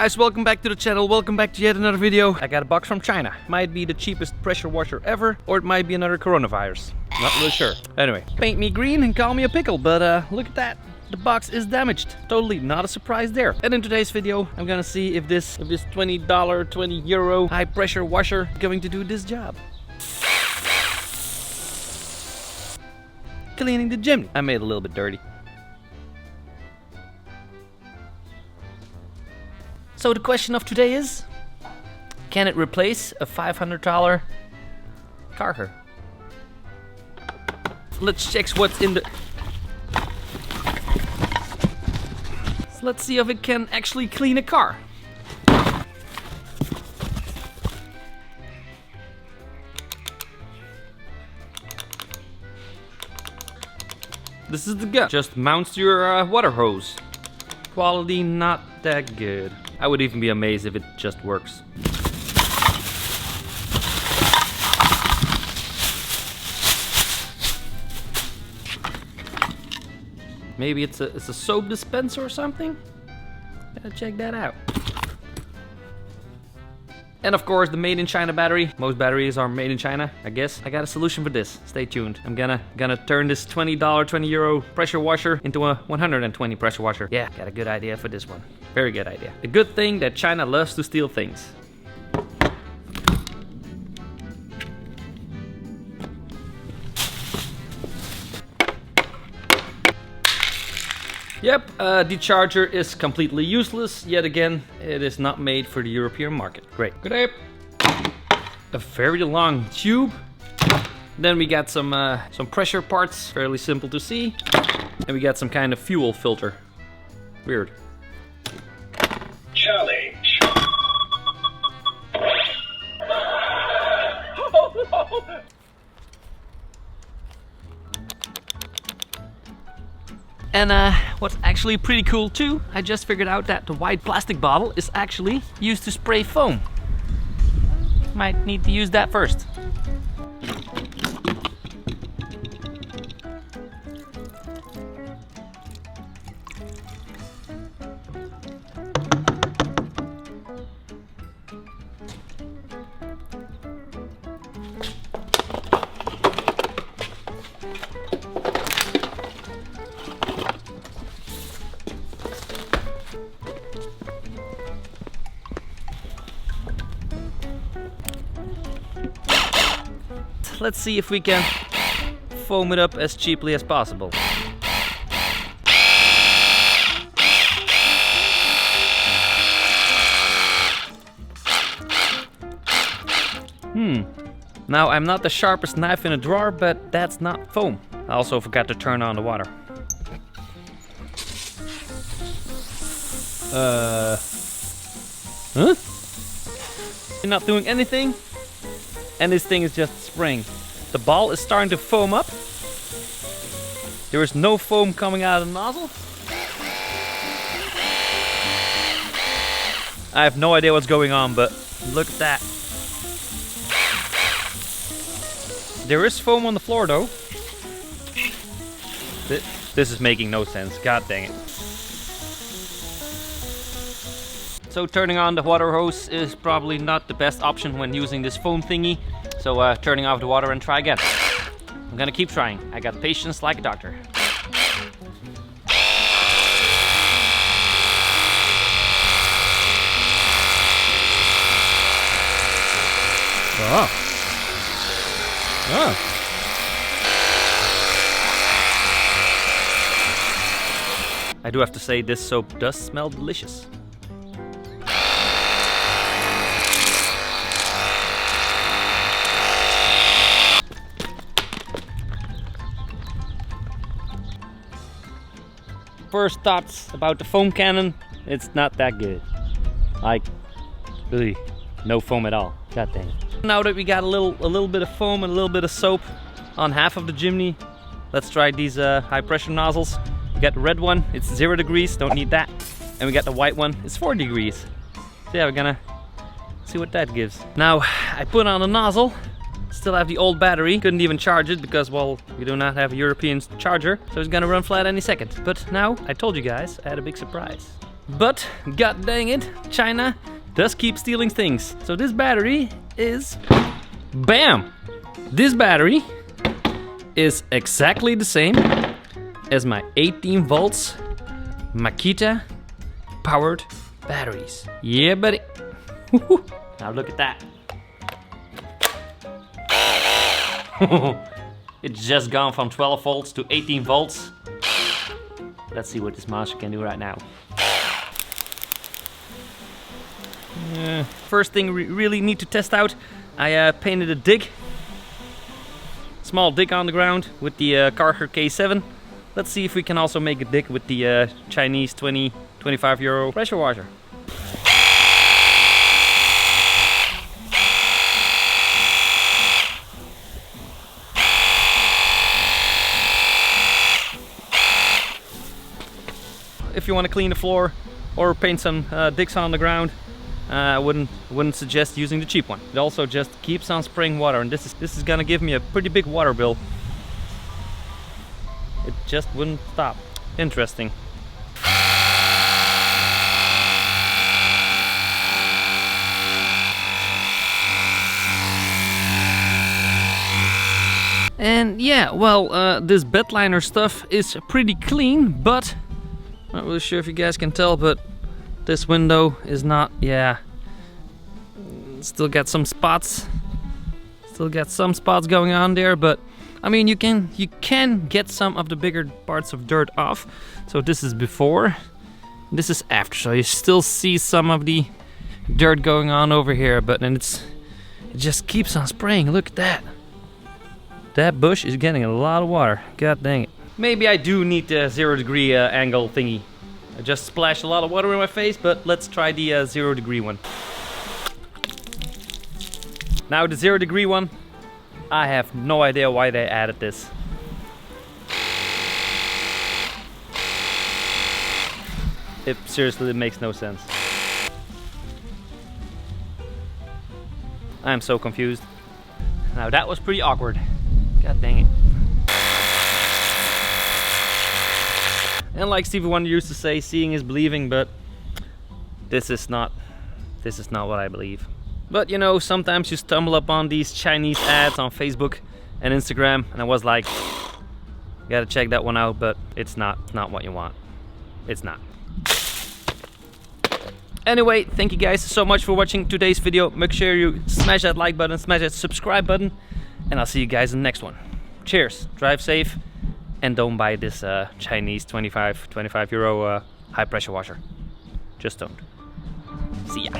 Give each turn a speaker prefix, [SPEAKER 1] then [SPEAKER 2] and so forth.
[SPEAKER 1] guys, welcome back to the channel, welcome back to yet another video. I got a box from China. Might be the cheapest pressure washer ever, or it might be another coronavirus. Not really sure. Anyway, paint me green and call me a pickle, but look at that. The box is damaged. Totally not a surprise there. And in today's video, I'm gonna see if this $20, 20 euro high pressure washer is going to do this job. Cleaning the Jimny. I made it a little bit dirty. So the question of today is, can it replace a $500 Karcher? Let's check what's in the... So let's see if it can actually clean a car. This is the gun. Just mounts to your water hose. Quality not that good. I would even be amazed if it just works. Maybe it's a soap dispenser or something? Gotta check that out. And of course the made in China battery. Most batteries are made in China, I guess. I got a solution for this. Stay tuned. I'm gonna turn this $20, 20 euro pressure washer into a 120 pressure washer. Yeah, got a good idea for this one. Very good idea. A good thing that China loves to steal things. Yep, the charger is completely useless. Yet again, it is not made for the European market. Great. Good day. A very long tube. Then we got some pressure parts, fairly simple to see. And we got some kind of fuel filter. Weird.
[SPEAKER 2] Charlie.
[SPEAKER 1] And what's actually pretty cool too, I just figured out that the white plastic bottle is actually used to spray foam. Might need to use that first. Let's see if we can foam it up as cheaply as possible. Now I'm not the sharpest knife in a drawer, but that's not foam. I also forgot to turn on the water. Huh? You're not doing anything? And this thing is just spraying. The ball is starting to foam up. There is no foam coming out of the nozzle. I have no idea what's going on, but look at that. There is foam on the floor though. This is making no sense, god dang it. So turning on the water hose is probably not the best option when using this foam thingy. So turning off the water and try again. I'm gonna keep trying. I got patience like a doctor. I do have to say this soap does smell delicious. First thoughts about the foam cannon, it's not that good. Like, really, no foam at all. God dang it. Now that we got a little bit of foam and a little bit of soap on half of the Jimny, let's try these high pressure nozzles. We got the red one, it's 0 degrees, don't need that. And we got the white one, it's 4 degrees. So yeah, we're gonna see what that gives. Now, I put on the nozzle. Still have the old battery, couldn't even charge it because, well, we do not have a European charger, so it's gonna run flat any second. But now, I told you guys, I had a big surprise. But god dang it, China does keep stealing things. So this battery is, bam! This battery is exactly the same as my 18 volts Makita powered batteries. Yeah, buddy. Now look at that. It's just gone from 12 volts to 18 volts. Let's see what this monster can do right now. First thing we really need to test out, I painted a dig. Small dig on the ground with the Karcher K7. Let's see if we can also make a dig with the Chinese 25 euro pressure washer. If you want to clean the floor or paint some digs on the ground, I wouldn't suggest using the cheap one. It also just keeps on spraying water, and this is gonna give me a pretty big water bill. It just wouldn't stop. Interesting. And yeah, well, this bed liner stuff is pretty clean, but not really sure if you guys can tell, but this window is not, yeah, still got some spots. Still got some spots going on there, but I mean, you can get some of the bigger parts of dirt off. So this is before, this is after. So you still see some of the dirt going on over here, but then it just keeps on spraying. Look at that. That bush is getting a lot of water. God dang it. Maybe I do need the 0 degree angle thingy. I just splashed a lot of water in my face, but let's try the 0 degree one. Now the 0 degree one, I have no idea why they added this. It seriously makes no sense. I'm so confused. Now that was pretty awkward. God dang it. And like Stevie Wonder used to say, seeing is believing, but this is not what I believe. But you know, sometimes you stumble upon these Chinese ads on Facebook and Instagram, and I was like, gotta check that one out, but it's not what you want. It's not. Anyway, thank you guys so much for watching today's video. Make sure you smash that like button, smash that subscribe button, and I'll see you guys in the next one. Cheers, drive safe, and don't buy this Chinese 25 euro high pressure washer. Just don't. See ya.